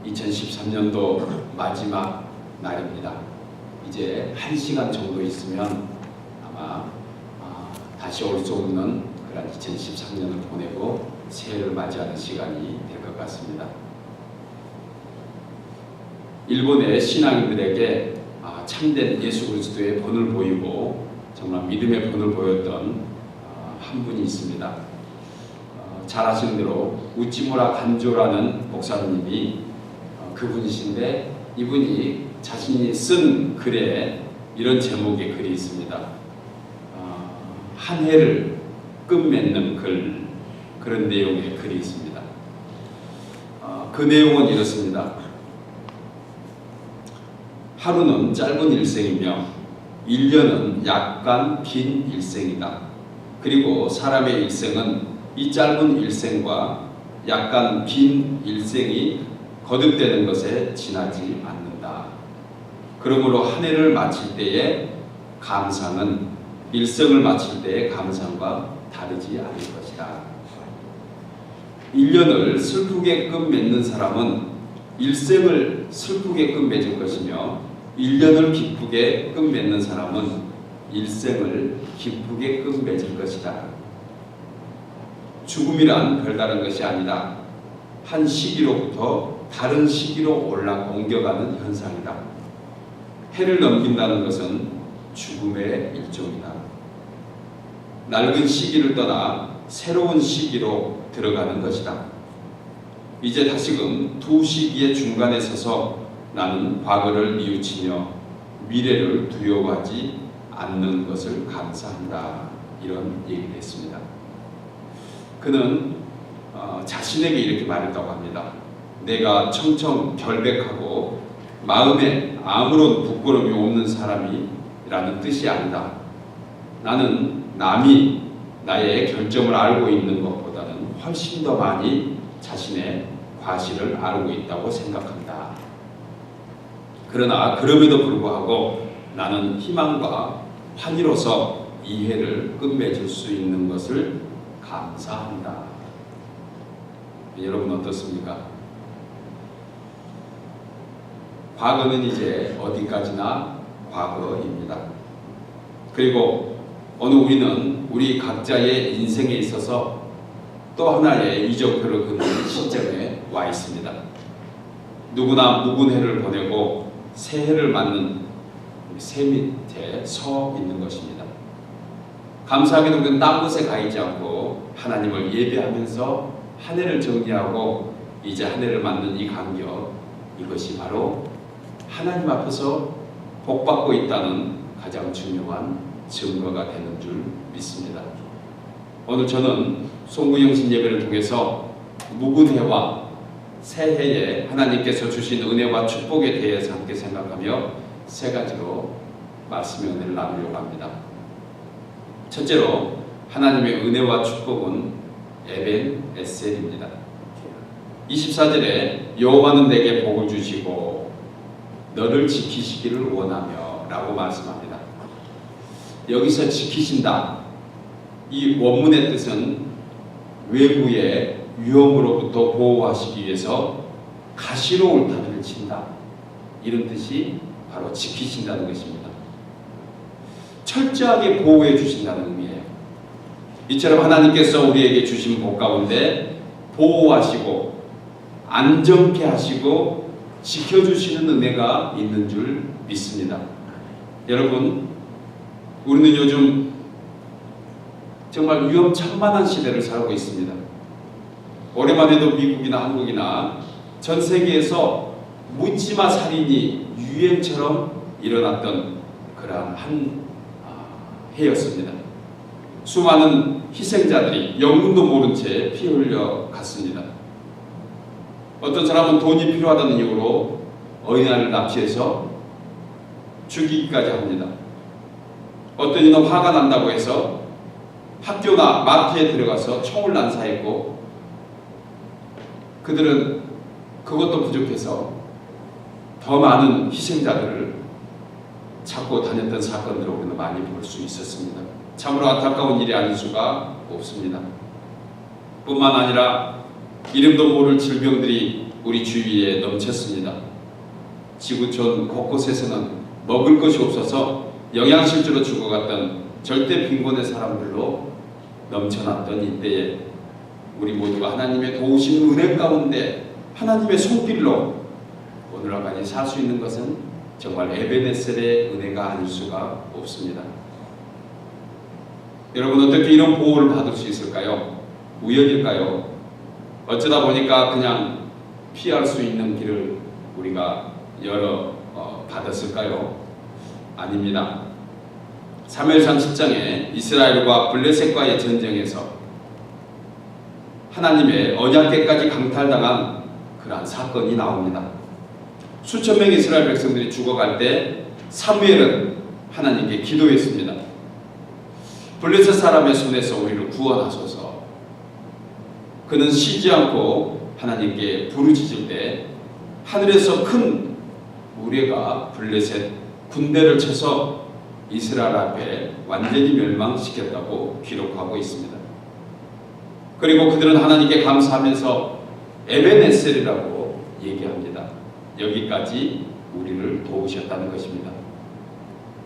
2013년도 마지막 날입니다. 이제 1시간 정도 있으면 아마 다시 올 수 없는 그런 2013년을 보내고 새해를 맞이하는 시간이 될 것 같습니다. 일본의 신앙인들에게 참된 예수 그리스도의 본을 보이고 정말 믿음의 본을 보였던 한 분이 있습니다. 잘 아시는 대로 우찌무라 간조라는 목사님이 그분이신데, 이분이 자신이 쓴 글에 이런 제목의 글이 있습니다. 한 해를 끝맺는 글, 그런 내용의 글이 있습니다. 그 내용은 이렇습니다. 하루는 짧은 일생이며 1년은 약간 긴 일생이다. 그리고 사람의 일생은 이 짧은 일생과 약간 긴 일생이 거듭되는 것에 지나지 않는다. 그러므로 한 해를 마칠 때의 감상은 일생을 마칠 때의 감상과 다르지 않을 것이다. 1년을 슬프게끔 맺는 사람은 일생을 슬프게끔 맺을 것이며, 1년을 기쁘게끔 맺는 사람은 일생을 기쁘게끔 맺을 것이다. 죽음이란 별다른 것이 아니다. 한 시기로부터 다른 시기로 옮겨가는 현상이다. 해를 넘긴다는 것은 죽음의 일종이다. 낡은 시기를 떠나 새로운 시기로 들어가는 것이다. 이제 다시금 두 시기의 중간에 서서 나는 과거를 뉘우치며 미래를 두려워하지 않는 것을 감사한다. 이런 얘기를 했습니다. 그는 자신에게 이렇게 말했다고 합니다. 내가 청청결백하고 마음에 아무런 부끄러움이 없는 사람이라는 뜻이 아니다. 나는 남이 나의 결점을 알고 있는 것보다는 훨씬 더 많이 자신의 과실을 알고 있다고 생각한다. 그러나 그럼에도 불구하고 나는 희망과 환희로서 이 해를 끝맺을 수 있는 것을 감사한다. 여러분 어떻습니까? 과거는 이제 어디까지나 과거입니다. 그리고 어느 우리는 우리 각자의 인생에 있어서 또 하나의 이적표를 그리는 시점에 와 있습니다. 누구나 묵은 해를 보내고 새해를 맞는 새 밑에 서 있는 것입니다. 감사하게도 우리는 딴 곳에 가 있지 않고 하나님을 예배하면서 한 해를 정리하고 이제 한 해를 맞는 이 간격, 이것이 바로 하나님 앞에서 복받고 있다는 가장 중요한 증거가 되는 줄 믿습니다. 오늘 저는 송구영신 예배를 통해서 묵은 해와 새해에 하나님께서 주신 은혜와 축복에 대해서 함께 생각하며 세 가지로 말씀의 은혜를 나누려고 합니다. 첫째로, 하나님의 은혜와 축복은 에벤 에셀입니다. 24절에 여호와는 내게 복을 주시고 너를 지키시기를 원하며 라고 말씀합니다. 여기서 지키신다, 이 원문의 뜻은 외부의 위험으로부터 보호하시기 위해서 가시로 울타리를 친다, 이런 뜻이 바로 지키신다는 것입니다. 철저하게 보호해 주신다는 의미예요. 이처럼 하나님께서 우리에게 주신 복 가운데 보호하시고 안정케 하시고 지켜주시는 은혜가 있는 줄 믿습니다. 여러분, 우리는 요즘 정말 위험천만한 시대를 살고 있습니다. 올해만 해도 미국이나 한국이나 전 세계에서 묻지마 살인이 유행처럼 일어났던 그러한 한 해였습니다. 수많은 희생자들이 영문도 모른 채 피 흘려 갔습니다. 어떤 사람은 돈이 필요하다는 이유로 어린아이를 납치해서 죽이기까지 합니다. 어떤 이는 화가 난다고 해서 학교나 마트에 들어가서 총을 난사했고, 그들은 그것도 부족해서 더 많은 희생자들을 찾고 다녔던 사건들을 우리는 많이 볼 수 있었습니다. 참으로 안타까운 일이 아닐 수가 없습니다. 뿐만 아니라 이름도 모를 질병들이 우리 주위에 넘쳤습니다. 지구촌 곳곳에서는 먹을 것이 없어서 영양실조로 죽어갔던 절대 빈곤의 사람들로 넘쳐났던 이때에 우리 모두가 하나님의 도우신 은혜 가운데 하나님의 손길로 오늘날까지 살 수 있는 것은 정말 에베네셀의 은혜가 아닐 수가 없습니다. 여러분, 어떻게 이런 보호를 받을 수 있을까요? 우연일까요? 어쩌다 보니까 그냥 피할 수 있는 길을 우리가 받았을까요? 아닙니다. 사무엘상 10장에 이스라엘과 블레셋과의 전쟁에서 하나님의 언약궤까지 강탈당한 그러한 사건이 나옵니다. 수천 명의 이스라엘 백성들이 죽어갈 때 사무엘은 하나님께 기도했습니다. 블레셋 사람의 손에서 우리를 구원하소서. 그는 쉬지 않고 하나님께 부르짖을 때 하늘에서 큰 우레가 블레셋 군대를 쳐서 이스라엘 앞에 완전히 멸망시켰다고 기록하고 있습니다. 그리고 그들은 하나님께 감사하면서 에베네셀이라고 얘기합니다. 여기까지 우리를 도우셨다는 것입니다.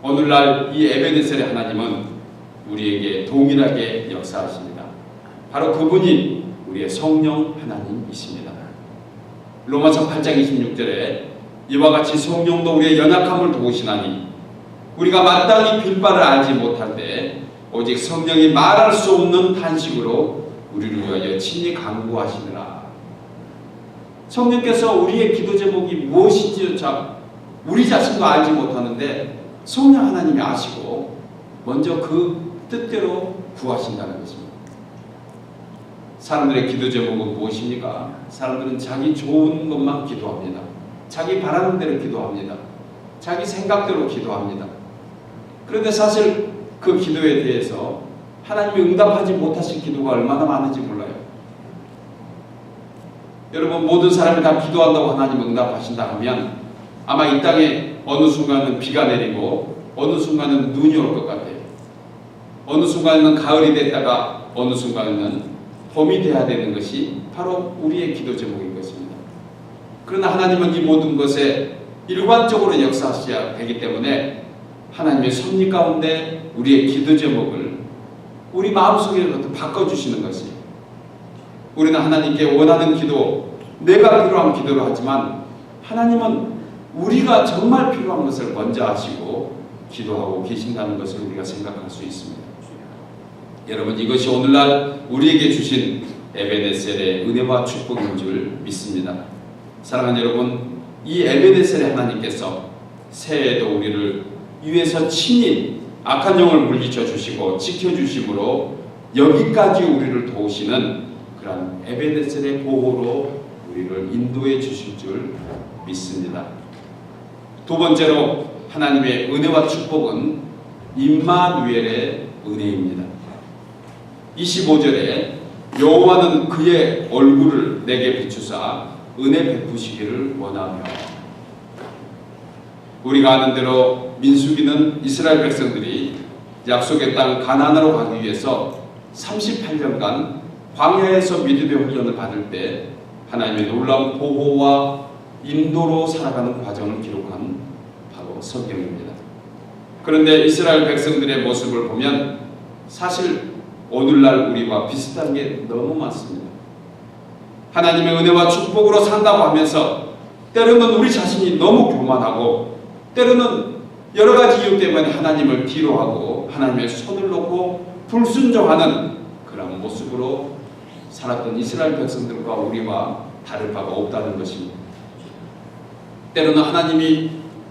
오늘날 이 에베네셀의 하나님은 우리에게 동일하게 역사하십니다. 바로 그분이 우리의 성령 하나님이십니다. 로마서 8장 26절에 이와 같이 성령도 우리의 연약함을 도우시나니 우리가 마땅히 빌바를 알지 못할 때 오직 성령이 말할 수 없는 탄식으로 우리를 위하여 친히 간구하시느라. 성령께서 우리의 기도 제목이 무엇인지조차 우리 자신도 알지 못하는데 성령 하나님이 아시고 먼저 그 뜻대로 구하신다는 것입니다. 사람들의 기도 제목은 무엇입니까? 사람들은 자기 좋은 것만 기도합니다. 자기 바라는 대로 기도합니다. 자기 생각대로 기도합니다. 그런데 사실 그 기도에 대해서 하나님이 응답하지 못하신 기도가 얼마나 많은지 몰라요. 여러분, 모든 사람이 다 기도한다고 하나님 응답하신다 하면 아마 이 땅에 어느 순간은 비가 내리고 어느 순간은 눈이 올 것 같아요. 어느 순간에는 가을이 됐다가 어느 순간에는 봄이 돼야 되는 것이 바로 우리의 기도 제목인 것입니다. 그러나 하나님은 이 모든 것에 일관적으로 역사하셔야 되기 때문에 하나님의 섭리 가운데 우리의 기도 제목을 우리 마음속에부터 바꿔주시는 것이에요. 우리는 하나님께 원하는 기도, 내가 필요한 기도를 하지만 하나님은 우리가 정말 필요한 것을 먼저 하시고 기도하고 계신다는 것을 우리가 생각할 수 있습니다. 여러분, 이것이 오늘날 우리에게 주신 에베네셀의 은혜와 축복인 줄 믿습니다. 사랑하는 여러분, 이 에베네셀의 하나님께서 새해에도 우리를 위에서 친히 악한 영을 물리쳐 주시고 지켜주심으로 여기까지 우리를 도우시는 그런 에베네셀의 보호로 우리를 인도해 주실 줄 믿습니다. 두 번째로 하나님의 은혜와 축복은 임마누엘의 은혜입니다. 25절에 여호와는 그의 얼굴을 내게 비추사 은혜 베푸시기를 원하며. 우리가 아는 대로 민수기는 이스라엘 백성들이 약속의 땅 가나안으로 가기 위해서 38년간 광야에서 믿음의 훈련을 받을 때 하나님의 놀라운 보호와 인도로 살아가는 과정을 기록한 바로 성경입니다. 그런데 이스라엘 백성들의 모습을 보면 사실 오늘날 우리와 비슷한 게 너무 많습니다. 하나님의 은혜와 축복으로 산다고 하면서 때로는 우리 자신이 너무 교만하고 때로는 여러 가지 이유 때문에 하나님을 뒤로 하고 하나님의 손을 놓고 불순종하는 그런 모습으로 살았던 이스라엘 백성들과 우리와 다를 바가 없다는 것입니다. 때로는 하나님이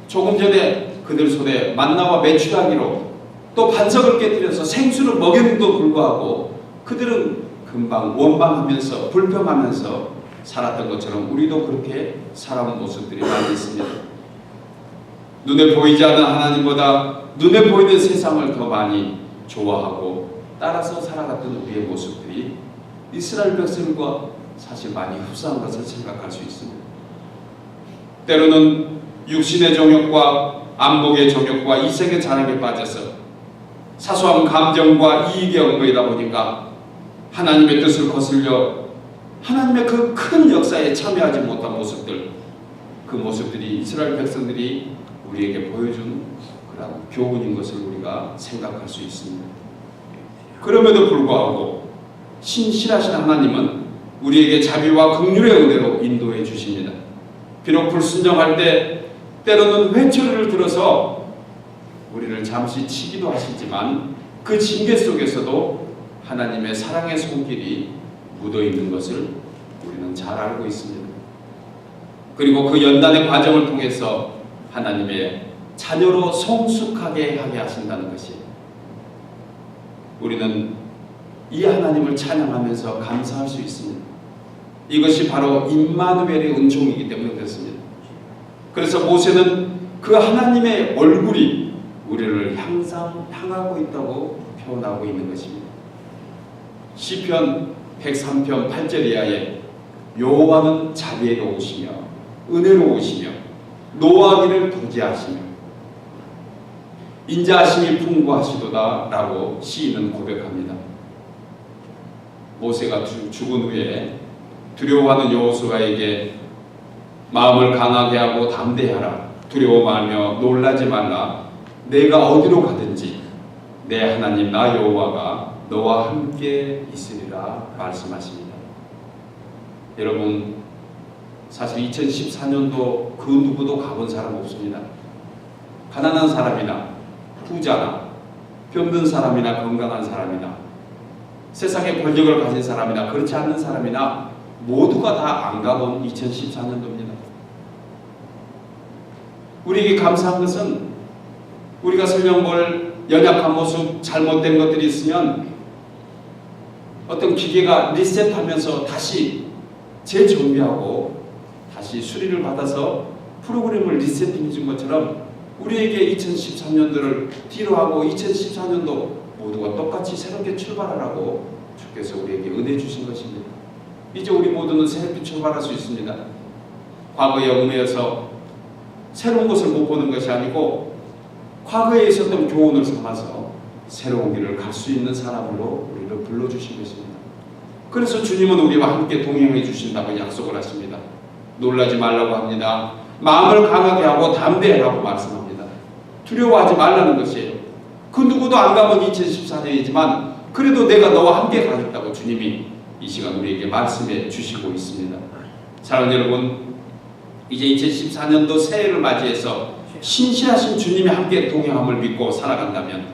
조금 전에 그들 손에 만나와 메추라기로 또 반석을 깨뜨려서 생수를 먹였는데도 불구하고 그들은 금방 원망하면서 불평하면서 살았던 것처럼 우리도 그렇게 살아온 모습들이 많이 있습니다. 눈에 보이지 않는 하나님보다 눈에 보이는 세상을 더 많이 좋아하고 따라서 살아갔던 우리의 모습들이 이스라엘 백성과 사실 많이 흡사한 것을 생각할 수 있습니다. 때로는 육신의 정욕과 안목의 정욕과 이색의 자랑에 빠져서 사소한 감정과 이익에 얽매이다 보니까 하나님의 뜻을 거슬려 하나님의 그 큰 역사에 참여하지 못한 모습들, 그 모습들이 이스라엘 백성들이 우리에게 보여준 그런 교훈인 것을 우리가 생각할 수 있습니다. 그럼에도 불구하고 신실하신 하나님은 우리에게 자비와 긍휼의 은혜로 인도해 주십니다. 비록 불순종할 때 때로는 회초리를 들어서 우리를 잠시 치기도 하시지만 그 징계 속에서도 하나님의 사랑의 손길이 묻어있는 것을 우리는 잘 알고 있습니다. 그리고 그 연단의 과정을 통해서 하나님의 자녀로 성숙하게 하게 하신다는 것이, 우리는 이 하나님을 찬양하면서 감사할 수 있습니다. 이것이 바로 임마누엘의 은총이기 때문에 그렇습니다. 그래서 모세는 그 하나님의 얼굴이 우리를 항상 향하고 있다고 표현하고 있는 것입니다. 시편 103편 8절 이하에 여호와는 자비로우시며 은혜로우시며 노하기를 도제하시며 인자하심이 풍부하시도다 라고 시인은 고백합니다. 모세가 죽은 후에 두려워하는 여호수아에게 마음을 강하게 하고 담대하라, 두려워 말며 놀라지 말라, 내가 어디로 가든지 내 하나님 나 여호와가 너와 함께 있으리라 말씀하십니다. 여러분, 사실 2014년도 그 누구도 가본 사람 없습니다. 가난한 사람이나 부자나 병든 사람이나 건강한 사람이나 세상의 권력을 가진 사람이나 그렇지 않는 사람이나 모두가 다 안 가본 2014년도입니다. 우리에게 감사한 것은 우리가 설령 뭘 연약한 모습, 잘못된 것들이 있으면 어떤 기계가 리셋하면서 다시 재정비하고 다시 수리를 받아서 프로그램을 리세팅해 준 것처럼 우리에게 2013년도를 뒤로 하고 2014년도 모두가 똑같이 새롭게 출발하라고 주께서 우리에게 은혜 주신 것입니다. 이제 우리 모두는 새롭게 출발할 수 있습니다. 과거에 얽매여서 새로운 것을 못 보는 것이 아니고 과거에 있었던 교훈을 삼아서 새로운 길을 갈 수 있는 사람으로 우리를 불러주신 것입니다. 그래서 주님은 우리와 함께 동행해 주신다고 약속을 하십니다. 놀라지 말라고 합니다. 마음을 강하게 하고 담대하라고 말씀합니다. 두려워하지 말라는 것이에요. 그 누구도 안 가본 2014년이지만 그래도 내가 너와 함께 가겠다고 주님이 이 시간 우리에게 말씀해 주시고 있습니다. 사랑하는 여러분, 이제 2014년도 새해를 맞이해서 신실하신 주님이 함께 동행함을 믿고 살아간다면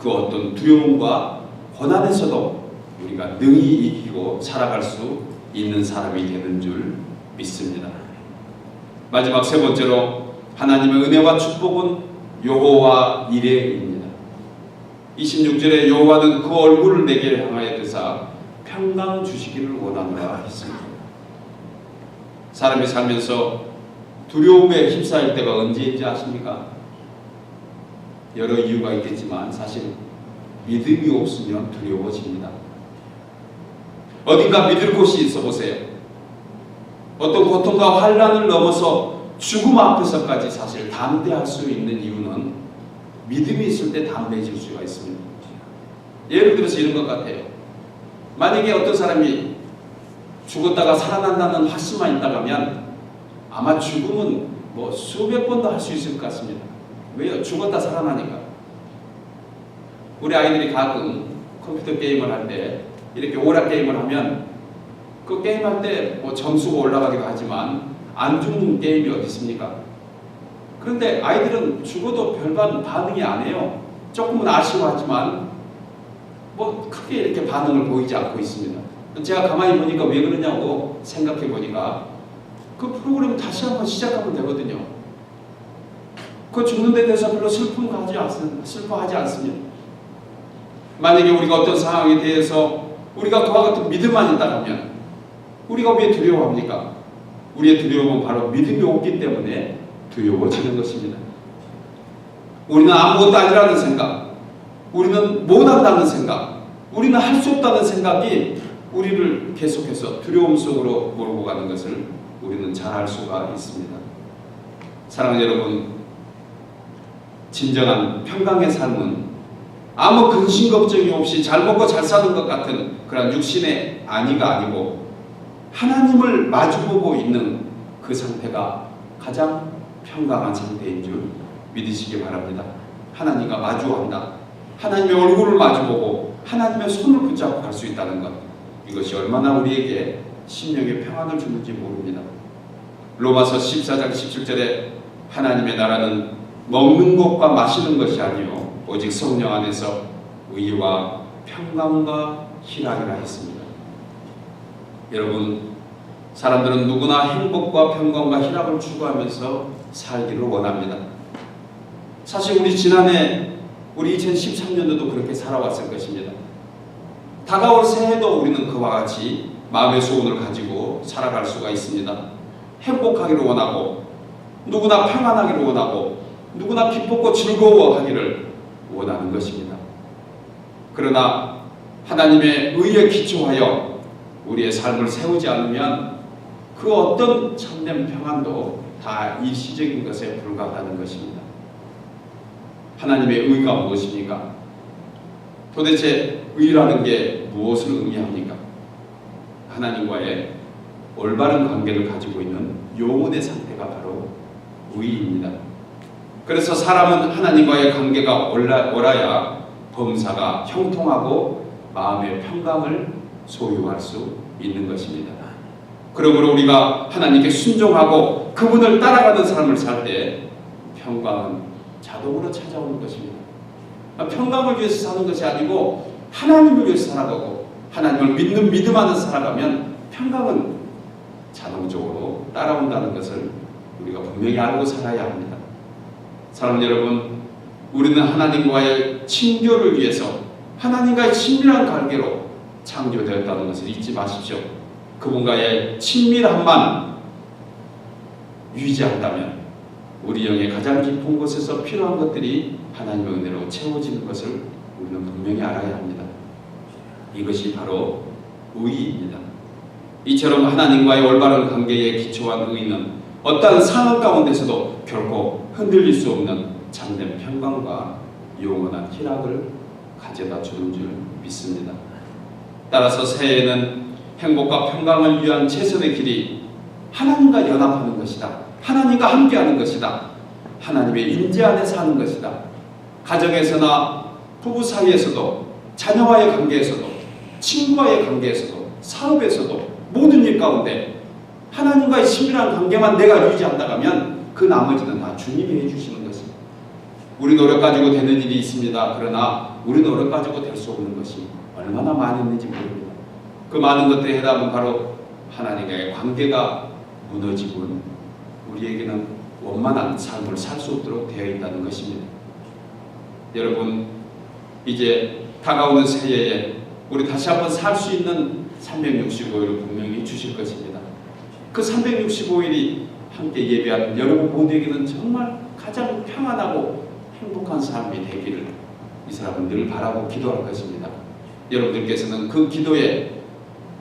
그 어떤 두려움과 고난에서도 우리가 능히 이기고 살아갈 수 있는 사람이 되는 줄 믿습니다. 마지막 세 번째로 하나님의 은혜와 축복은 여호와 이레입니다. 26절에 여호와는 그 얼굴을 내게 향하여 드사 평강 주시기를 원하노라 했습니다. 사람이 살면서 두려움에 휩싸일 때가 언제인지 아십니까? 여러 이유가 있겠지만 사실 믿음이 없으면 두려워집니다. 어딘가 믿을 곳이 있어 보세요. 어떤 고통과 환난을 넘어서 죽음 앞에서까지 사실 담대할 수 있는 이유는 믿음이 있을 때 담대해질 수가 있습니다. 예를 들어서 이런 것 같아요. 만약에 어떤 사람이 죽었다가 살아난다는 확신만 있다고 하면 아마 죽음은 뭐 수백 번도 할 수 있을 것 같습니다. 왜요? 죽었다 살아나니까. 우리 아이들이 가끔 컴퓨터 게임을 할 때 이렇게 오락 게임을 하면 그 게임할 때 뭐 점수가 올라가기도 하지만 안 죽는 게임이 어디 있습니까? 그런데 아이들은 죽어도 별반 반응이 안 해요. 조금은 아쉬워하지만 뭐 크게 이렇게 반응을 보이지 않고 있습니다. 제가 가만히 보니까 왜 그러냐고 생각해 보니까 그 프로그램 다시 한번 시작하면 되거든요. 그 죽는 데 대해서 별로 슬퍼하지 않습니다. 만약에 우리가 어떤 상황에 대해서 우리가 그와 같은 믿음만 있다면 우리가 왜 두려워합니까? 우리의 두려움은 바로 믿음이 없기 때문에 두려워지는 것입니다. 우리는 아무것도 아니라는 생각, 우리는 못한다는 생각, 우리는 할 수 없다는 생각이 우리를 계속해서 두려움 속으로 몰고 가는 것을 우리는 잘 알 수가 있습니다. 사랑하는 여러분, 진정한 평강의 삶은 아무 근심 걱정이 없이 잘 먹고 잘 사는 것 같은 그런 육신의 안위가 아니고 하나님을 마주보고 있는 그 상태가 가장 평강한 상태인 줄 믿으시기 바랍니다. 하나님과 마주한다. 하나님의 얼굴을 마주보고 하나님의 손을 붙잡고 갈 수 있다는 것, 이것이 얼마나 우리에게 심령의 평안을 주는지 모릅니다. 로마서 14장 17절에 하나님의 나라는 먹는 것과 마시는 것이 아니요 오직 성령 안에서 의와 평강과 희락이라 했습니다. 여러분, 사람들은 누구나 행복과 평강과 희락을 추구하면서 살기를 원합니다. 사실 우리 지난해 우리 2013년도도 그렇게 살아왔을 것입니다. 다가올 새해도 우리는 그와 같이 마음의 소원을 가지고 살아갈 수가 있습니다. 행복하기를 원하고 누구나 평안하기를 원하고 누구나 기쁘고 즐거워하기를 원하는 것입니다. 그러나 하나님의 의에 기초하여 우리의 삶을 세우지 않으면 그 어떤 참된 평안도 다 일시적인 것에 불과하다는 것입니다. 하나님의 의가 무엇입니까? 도대체 의라는 게 무엇을 의미합니까? 하나님과의 올바른 관계를 가지고 있는 영혼의 상태가 바로 의입니다. 그래서 사람은 하나님과의 관계가 옳아야 범사가 형통하고 마음의 평강을 소유할 수 있는 것입니다. 그러므로 우리가 하나님께 순종하고 그분을 따라가는 삶을 살 때 평강은 자동으로 찾아오는 것입니다. 평강을 위해서 사는 것이 아니고 하나님을 위해서 살아가고 하나님을 믿는 믿음 안에서 살아가면 평강은 자동적으로 따라온다는 것을 우리가 분명히 알고 살아야 합니다. 사랑하는 여러분, 우리는 하나님과의 친교를 위해서 하나님과의 친밀한 관계로 창조되었다는 것을 잊지 마십시오. 그분과의 친밀함만 유지한다면 우리 영의 가장 깊은 곳에서 필요한 것들이 하나님의 은혜로 채워지는 것을 우리는 분명히 알아야 합니다. 이것이 바로 의입니다. 이처럼 하나님과의 올바른 관계에 기초한 의는 어떠한 상황 가운데서도 결코 흔들릴 수 없는 참된 평강과 영원한 희락을 가져다 주는 줄 믿습니다. 따라서 새해에는 행복과 평강을 위한 최선의 길이 하나님과 연합하는 것이다. 하나님과 함께하는 것이다. 하나님의 임재 안에 사는 것이다. 가정에서나 부부 사이에서도 자녀와의 관계에서도 친구와의 관계에서도 사업에서도 모든 일 가운데 하나님과의 친밀한 관계만 내가 유지한다면 그 나머지는 다 주님이 해주시는 것입니다. 우리 노력 가지고 되는 일이 있습니다. 그러나 우리 노력 가지고 될 수 없는 것이 얼마나 많이 있는지 모릅니다. 그 많은 것들의 해답은 바로 하나님과의 관계가 무너지고 우리에게는 원만한 삶을 살 수 없도록 되어 있다는 것입니다. 여러분, 이제 다가오는 새해에 우리 다시 한번 살 수 있는 365일을 분명히 주실 것입니다. 그 365일이 함께 예배하는 여러분 모두에게는 정말 가장 평안하고 행복한 삶이 되기를 이 사람은 늘 바라고 기도할 것입니다. 여러분들께서는 그 기도에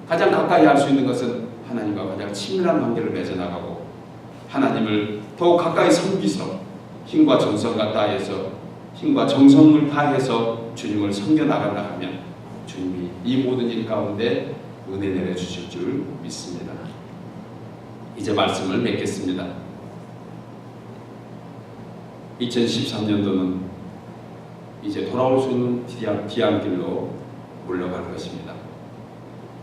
가장 가까이 할 수 있는 것은 하나님과 가장 친밀한 관계를 맺어나가고 하나님을 더욱 가까이 섬기서 힘과 정성과 다해서 힘과 정성을 다해서 주님을 섬겨나간다 하면 주님이 이 모든 일 가운데 은혜 내려주실 줄 믿습니다. 이제 말씀을 맺겠습니다. 2013년도는 이제 돌아올 수 있는 뒤안길로 물러갈 것입니다.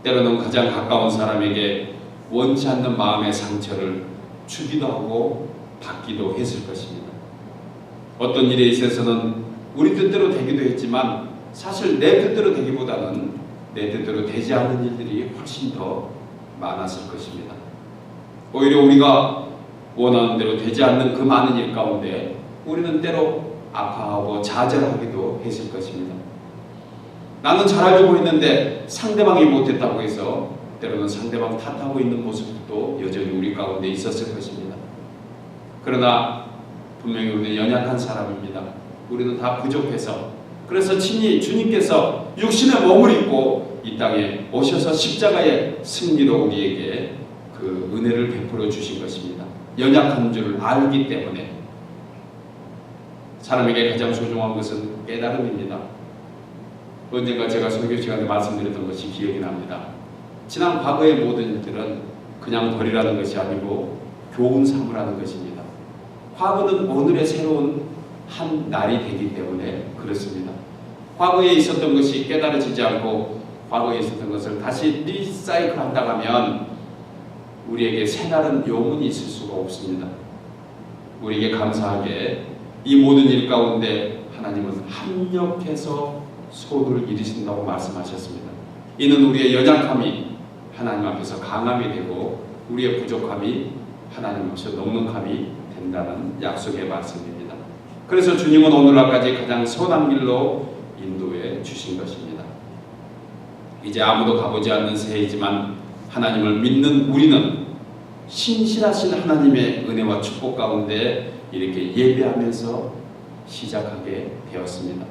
때로는 가장 가까운 사람에게 원치 않는 마음의 상처를 주기도 하고 받기도 했을 것입니다. 어떤 일에 있어서는 우리 뜻대로 되기도 했지만 사실 내 뜻대로 되기보다는 내 뜻대로 되지 않는 일들이 훨씬 더 많았을 것입니다. 오히려 우리가 원하는 대로 되지 않는 그 많은 일 가운데 우리는 때로 아파하고 좌절하기도 했을 것입니다. 나는 잘하려고 했는데 상대방이 못했다고 해서 때로는 상대방 탓하고 있는 모습도 여전히 우리 가운데 있었을 것입니다. 그러나 분명히 우리는 연약한 사람입니다. 우리는 다 부족해서, 그래서 친히 주님께서 육신의 몸을 입고 이 땅에 오셔서 십자가의 승리로 우리에게 그 은혜를 베풀어 주신 것입니다. 연약한 줄을 알기 때문에. 사람에게 가장 소중한 것은 깨달음입니다. 언젠가 제가 설교 시간에 말씀드렸던 것이 기억이 납니다. 지난 과거의 모든 일들은 그냥 버리라는 것이 아니고 교훈 삼으라는 것입니다. 과거는 오늘의 새로운 한 날이 되기 때문에 그렇습니다. 과거에 있었던 것이 깨달아지지 않고 과거에 있었던 것을 다시 리사이클 한다고 하면 우리에게 새날은 영원히 있을 수가 없습니다. 우리에게 감사하게 이 모든 일 가운데 하나님은 합력해서 소를 이루신다고 말씀하셨습니다. 이는 우리의 연약함이 하나님 앞에서 강함이 되고 우리의 부족함이 하나님 앞에서 넉넉함이 된다는 약속의 말씀입니다. 그래서 주님은 오늘날까지 가장 선한 길로 인도해 주신 것입니다. 이제 아무도 가보지 않는 새해이지만 하나님을 믿는 우리는 신실하신 하나님의 은혜와 축복 가운데 이렇게 예배하면서 시작하게 되었습니다.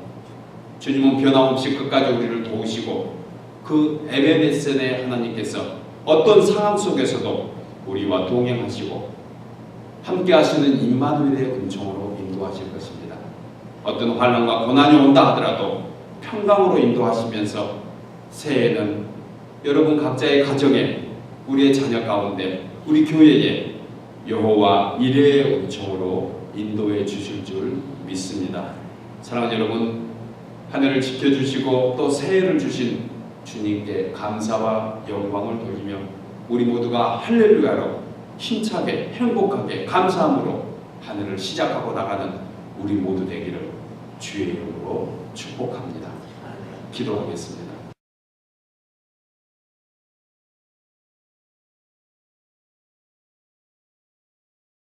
주님은 변함없이 끝까지 우리를 도우시고 그 에베네센의 하나님께서 어떤 상황 속에서도 우리와 동행하시고 함께 하시는 임마누엘의 은총으로 인도하실 것입니다. 어떤 환난과 고난이 온다 하더라도 평강으로 인도하시면서 새해에는 여러분 각자의 가정에 우리의 자녀 가운데 우리 교회에 여호와 이레의 은총으로 인도해 주실 줄 믿습니다. 사랑하는 여러분, 한 해를 지켜주시고 또 새해를 주신 주님께 감사와 영광을 돌리며 우리 모두가 할렐루야로 힘차게 행복하게 감사함으로 한 해를 시작하고 나가는 우리 모두 되기를 주의 이름으로 축복합니다. 기도하겠습니다.